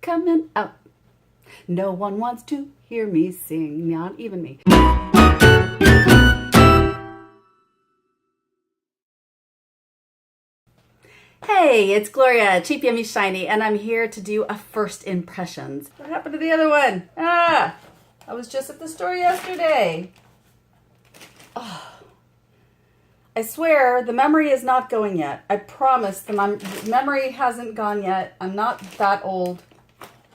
coming out. No one wants to hear me sing, not even me. Hey, it's Gloria, Cheap, Yummy, Shiny, and I'm here to do a first impressions. What happened to the other one? I was just at the store yesterday. Oh, I swear the memory is not going yet. I promise the memory hasn't gone yet. I'm not that old.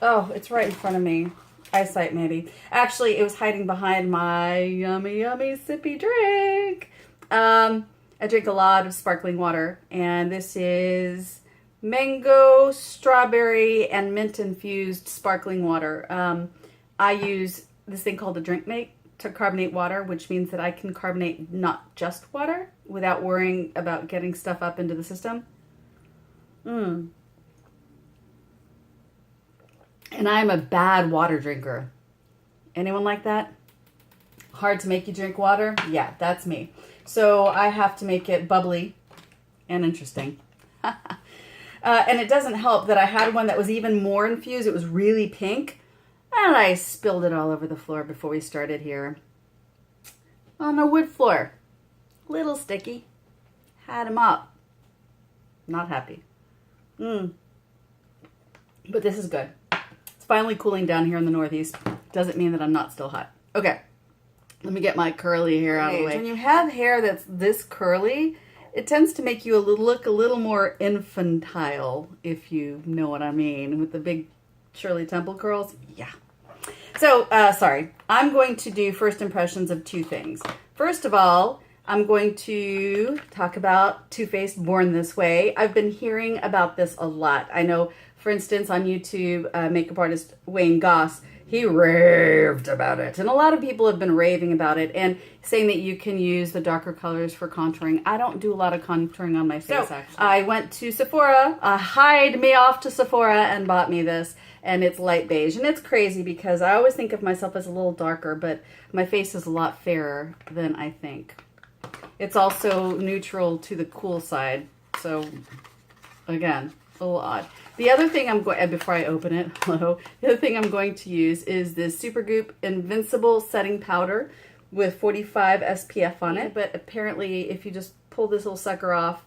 Oh, it's right in front of me. Eyesight, maybe. Actually, it was hiding behind my yummy, yummy sippy drink. I drink a lot of sparkling water, and this is mango, strawberry, and mint-infused sparkling water. I use this thing called a drink mate to carbonate water, which means that I can carbonate not just water without worrying about getting stuff up into the system. And I'm a bad water drinker. Anyone like that? Hard to make you drink water? Yeah, that's me. So I have to make it bubbly and interesting. And it doesn't help that I had one that was even more infused. It was really pink. And I spilled it all over the floor before we started here. On a wood floor. Little sticky. Had him up. Not happy. But this is good. It's finally cooling down here in the Northeast. Doesn't mean that I'm not still hot. Okay. Let me get my curly hair out of the way. When you have hair that's this curly, it tends to make you look a little more infantile, if you know what I mean, with the big Shirley Temple curls. Yeah. So, sorry. I'm going to do first impressions of two things. First of all, I'm going to talk about Too Faced Born This Way. I've been hearing about this a lot. I know, for instance, on YouTube, makeup artist Wayne Goss, he raved about it. And a lot of people have been raving about it and saying that you can use the darker colors for contouring. I don't do a lot of contouring on my face, actually. I went to Sephora, hied me off to Sephora and bought me this. And it's light beige. And it's crazy because I always think of myself as a little darker, but my face is a lot fairer than I think. It's also neutral to the cool side. So, again, a little odd. The other thing I'm going, before I open it, the other thing I'm going to use is this Supergoop Invincible Setting Powder with 45 SPF on it. But apparently, if you just pull this little sucker off,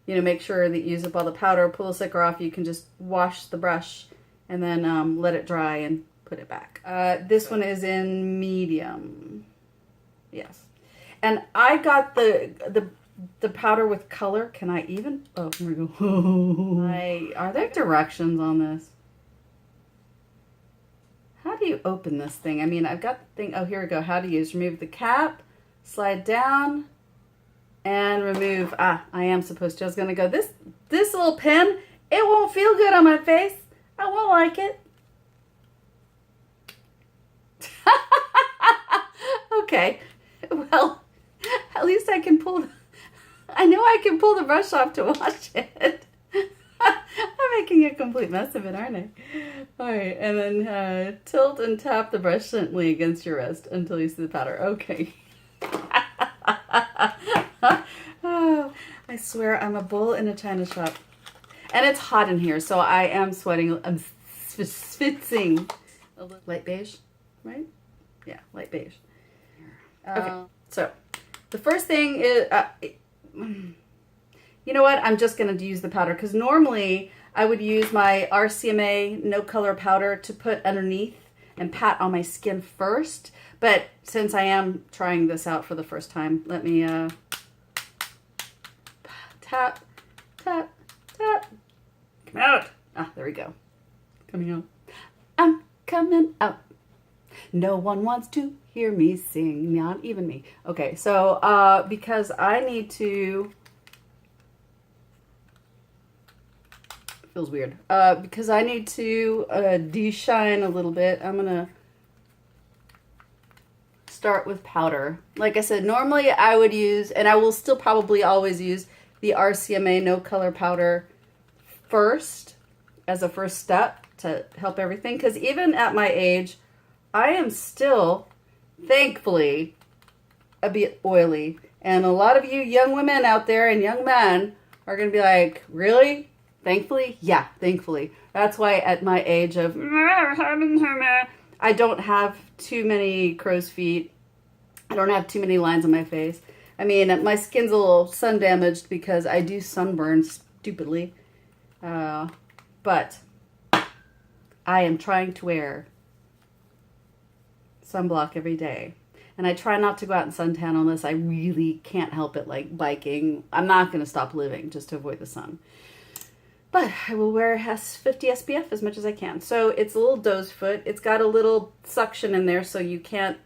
you know, make sure that you use up all the powder, pull the sucker off, you can just wash the brush and then let it dry and put it back. This one is in medium. Yes. And I got the powder with color. Can I even? Oh, here we go. Are there directions on this? How do you open this thing? I mean, I've got the thing. Oh, here we go. How to use. Remove the cap, slide down, and remove. I am supposed to. I was going to go, this little pen, it won't feel good on my face. I won't like it. Okay. Well, at least I can pull. I know I can pull the brush off to wash it. I'm making a complete mess of it, aren't I? All right, and then tilt and tap the brush gently against your wrist until you see the powder. Okay. Oh, I swear I'm a bull in a china shop. And it's hot in here, so I am sweating. I'm schwitzing. Light beige, right? Yeah, light beige. Okay, so the first thing is, you know what? I'm just going to use the powder because normally I would use my RCMA No Color powder to put underneath and pat on my skin first. But since I am trying this out for the first time, let me tap, tap, tap. Come out. There we go. Coming out. I'm coming out. No one wants to hear me sing, not even me. Okay, so because I need to, feels weird. Because I need to de-shine a little bit, I'm gonna start with powder. Like I said, normally I would use, and I will still probably always use the RCMA No Color powder first as a first step to help everything. Because even at my age, I am still, thankfully, a bit oily. And a lot of you young women out there and young men are going to be like, really? Thankfully, yeah, thankfully. That's why at my age of, I don't have too many crow's feet. I don't have too many lines on my face. I mean, my skin's a little sun damaged because I do sunburn stupidly. But I am trying to wear sunblock every day. And I try not to go out in suntan unless I really can't help it, like biking. I'm not going to stop living just to avoid the sun. But I will wear 50 SPF as much as I can. So it's a little doe's foot. It's got a little suction in there so you can't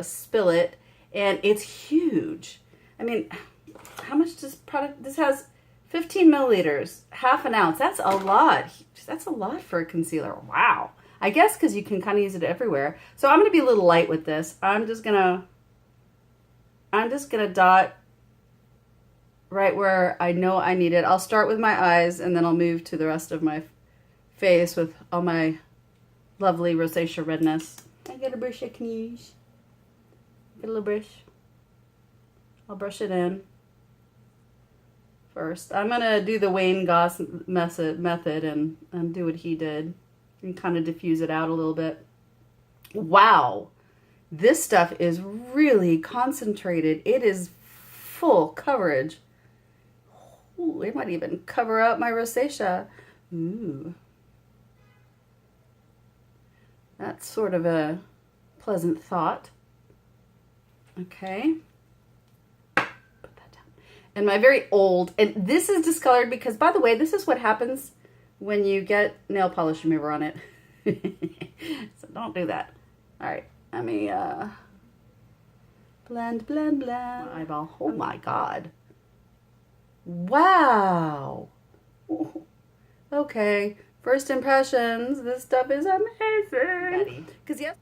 spill it. And it's huge. I mean, how much does product... This has 15 milliliters, half an ounce. That's a lot. That's a lot for a concealer. Wow. I guess because you can kind of use it everywhere. So I'm going to be a little light with this. I'm just going to dot right where I know I need it. I'll start with my eyes and then I'll move to the rest of my face with all my lovely rosacea redness. I got a brush I can use. Get a little brush. I'll brush it in first. I'm going to do the Wayne Goss method and do what he did and kind of diffuse it out a little bit. Wow. This stuff is really concentrated. It is full coverage. Ooh, it might even cover up my rosacea. Ooh. That's sort of a pleasant thought. Okay. Put that down. And my very old, and this is discolored because, by the way, this is what happens when you get nail polish remover on it. So don't do that. All right. Let me blend, blend, blend. Eyeball. Oh my God. Wow. Ooh. Okay. First impressions. This stuff is amazing. Because yes.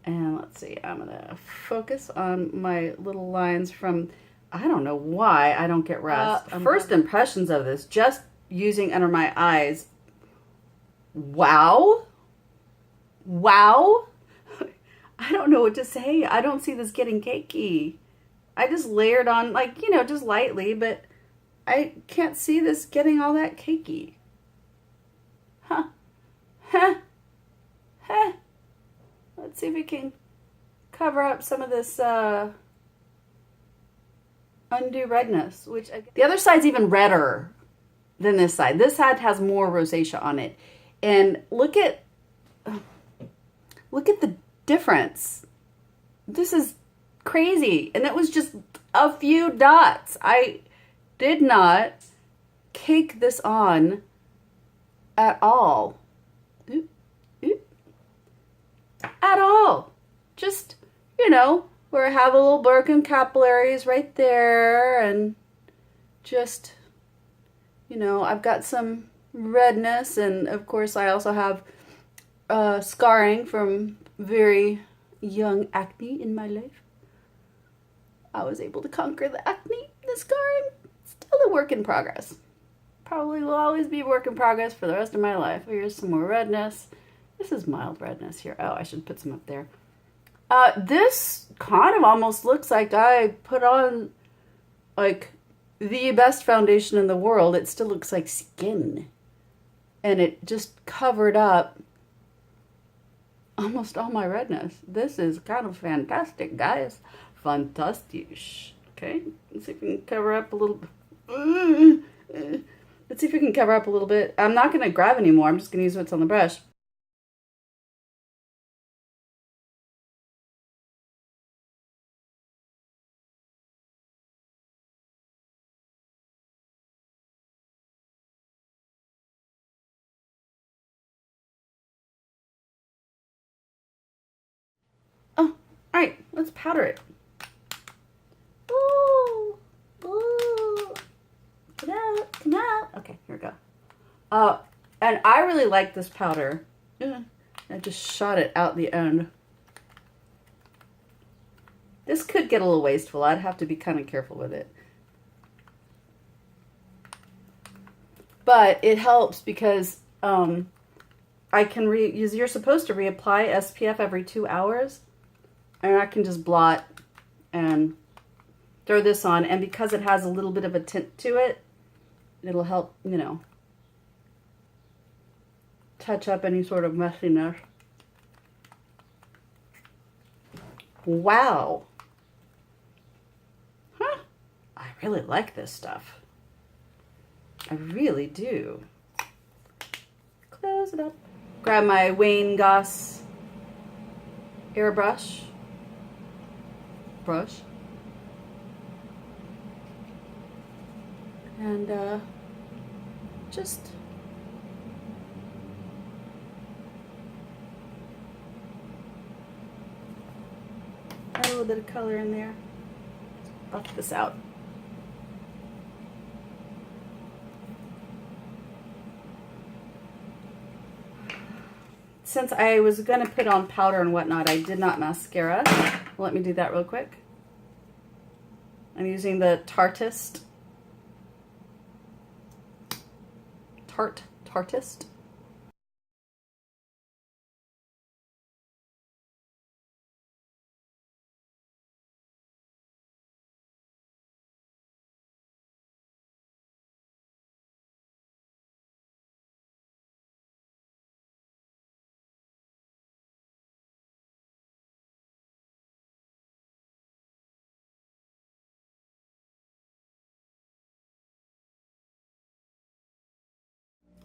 And let's see. I'm gonna focus on my little lines from. I don't know why I don't get rest. First impressions of this, just using under my eyes. Wow. Wow. I don't know what to say. I don't see this getting cakey. I just layered on, like, you know, just lightly, but I can't see this getting all that cakey. Huh. Huh. Huh. Let's see if we can cover up some of this undue redness, which the other side's even redder than this side. This side has more rosacea on it. And look at the difference. This is crazy. And that was just a few dots. I did not cake this on at all. Oop, oop. At all. Just, you know, where I have a little broken capillaries right there, and just, you know, I've got some redness, and of course I also have scarring from very young acne in my life. I was able to conquer the acne, the scarring. Still a work in progress. Probably will always be a work in progress for the rest of my life. Here's some more redness. This is mild redness here. Oh, I should put some up there. This kind of almost looks like I put on like the best foundation in the world. It still looks like skin. And it just covered up almost all my redness. This is kind of fantastic, guys. Fantastic. Okay, let's see if we can cover up a little. Let's see if we can cover up a little bit. I'm not going to grab anymore. I'm just going to use what's on the brush. Oh, all right. Let's powder it. Ooh, ooh. Come out, come out. Okay, here we go. And I really like this powder. I just shot it out the end. This could get a little wasteful. I'd have to be kind of careful with it. But it helps because I can you're supposed to reapply SPF every 2 hours. And I can just blot and throw this on. And because it has a little bit of a tint to it, It'll help, you know, touch up any sort of messiness. Wow. Huh. I really like this stuff. I really do. Close it up. Grab my Wayne Goss airbrush. And just add a little bit of color in there. Buff this out. Since I was going to put on powder and whatnot, I did not mascara. Let me do that real quick. I'm using the Tartist.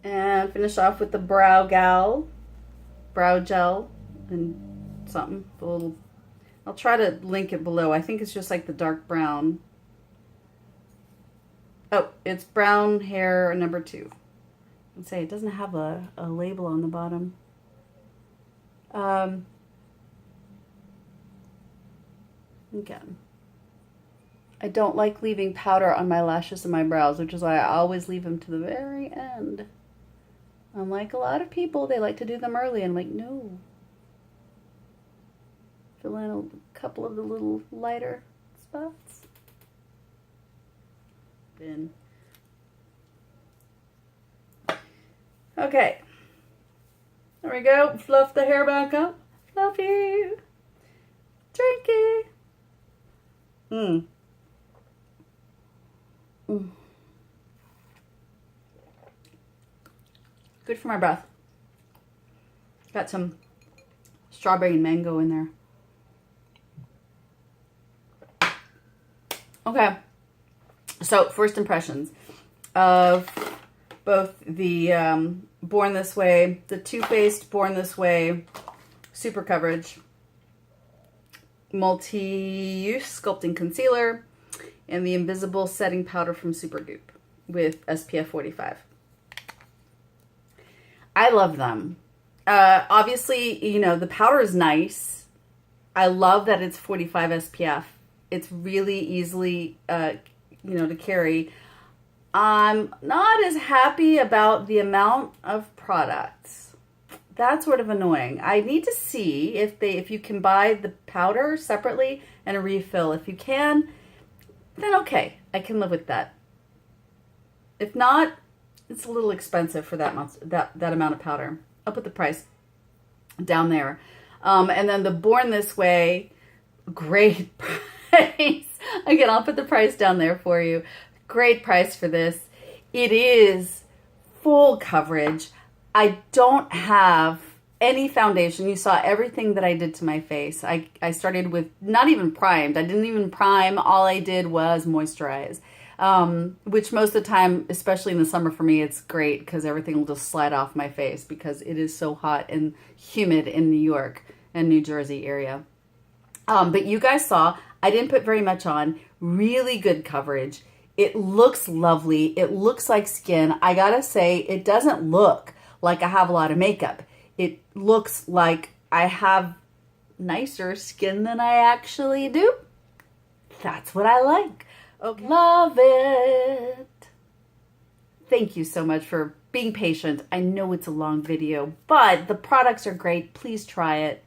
And finish off with the brow gel and something, a little, I'll try to link it below. I think it's just like the dark brown. Oh, it's brown hair number 2. And say it doesn't have a label on the bottom. Again, I don't like leaving powder on my lashes and my brows, which is why I always leave them to the very end. Unlike a lot of people, they like to do them early. I'm like, no. Fill in a couple of the little lighter spots. Then. Okay. There we go. Fluff the hair back up. Fluffy. Drinky. Good for my breath. Got some strawberry and mango in there. Okay. So, first impressions of both the Born This Way, the Too Faced Born This Way Super Coverage Multi-Use Sculpting Concealer and the Invincible Setting Powder from Supergoop with SPF 45. I love them. Obviously, you know, the powder is nice. I love that it's 45 SPF. It's really easily, you know, to carry. I'm not as happy about the amount of products. That's sort of annoying. I need to see if you can buy the powder separately and a refill. If you can, then okay, I can live with that. If not, it's a little expensive for that amount of powder. I'll put the price down there. And then the Born This Way, great price. Again, I'll put the price down there for you. Great price for this. It is full coverage. I don't have any foundation. You saw everything that I did to my face. I started with not even primed. I didn't even prime. All I did was moisturize. Which most of the time, especially in the summer for me, it's great because everything will just slide off my face because it is so hot and humid in New York and New Jersey area. But you guys saw, I didn't put very much on. Really good coverage. It looks lovely. It looks like skin. I gotta say, it doesn't look like I have a lot of makeup. It looks like I have nicer skin than I actually do. That's what I like. Okay. Love it. Thank you so much for being patient. I know it's a long video, but the products are great. Please try it.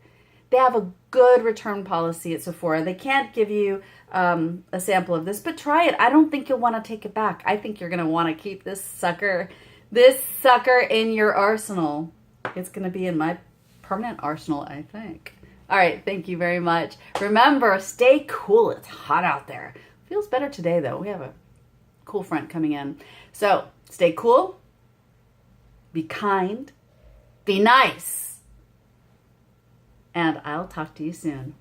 They have a good return policy at Sephora. They can't give you a sample of this, but try it. I don't think you'll want to take it back. I think you're going to want to keep this sucker in your arsenal. It's going to be in my permanent arsenal, I think. All right. Thank you very much. Remember, stay cool. It's hot out there. Feels better today, though. We have a cool front coming in. So Stay cool. Be kind. Be nice. And I'll talk to you soon.